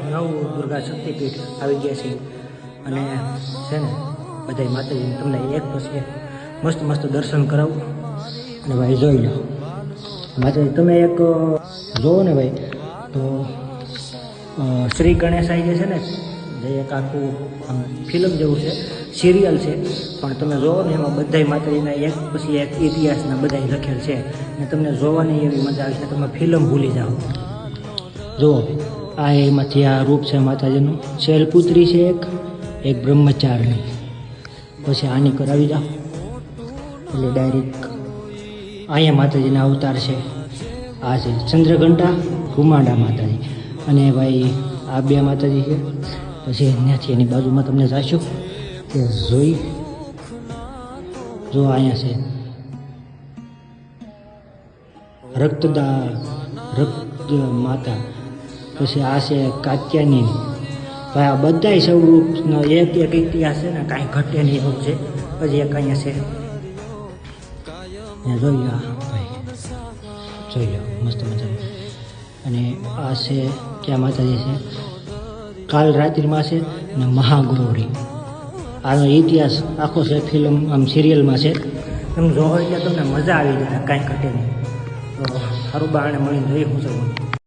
નવું દુર્ગા શક્તિપીઠ આવી ગયા છે અને છે ને બધા માતાજીને તમને એક પછી મસ્ત મસ્ત દર્શન કરાવું અને ભાઈ જોઈ લો માતાજી તમે એક જોવો ને ભાઈ તો શ્રી ગણેશાઈ જે છે ને જે એક આખું આમ ફિલ્મ જેવું છે સિરિયલ છે પણ તમે જોવો ને એમાં બધાય માતાજીના એક પછી એક ઇતિહાસના બધાય લખેલ છે ને તમને જોવાની એવી મજા આવે છે તમે ફિલ્મ ભૂલી જાઓ જુઓ આ એમાંથી આ રૂપ છે માતાજીનું શૈલપુત્રી છે એક બ્રહ્મચારની પછી આની કરાવી જાઓ એટલે ડાયરેક્ટ અહીંયા માતાજીના અવતાર છે આ છે ચંદ્રઘંટા કુમાડા માતાજી અને ભાઈ આ બે માતાજી છે પછી ત્યાંથી એની બાજુમાં તમને જાશું કે જોઈ જો અહીંયા છે રક્ત માતા પછી આ છે કાત્યાની ભાઈ આ બધાય સ્વરૂપનો એક એક ઇતિહાસ છે ને કાંઈ ઘટે નહીં એવું છે પછી એક અહીંયા છે જોઈ લો ભાઈ જોઈ લો મસ્ત મજાનું અને આ છે ક્યાં માતાજી છે કાલ રાત્રિમાં છે અને મહાગૌરી આનો ઇતિહાસ આખો છે ફિલ્મ આમ સિરિયલમાં છે તમે જોવો એટલે તમને મજા આવી જાય કાંઈ ઘટે નહીં તો સારું બારણે મળીને જોઈ હું છું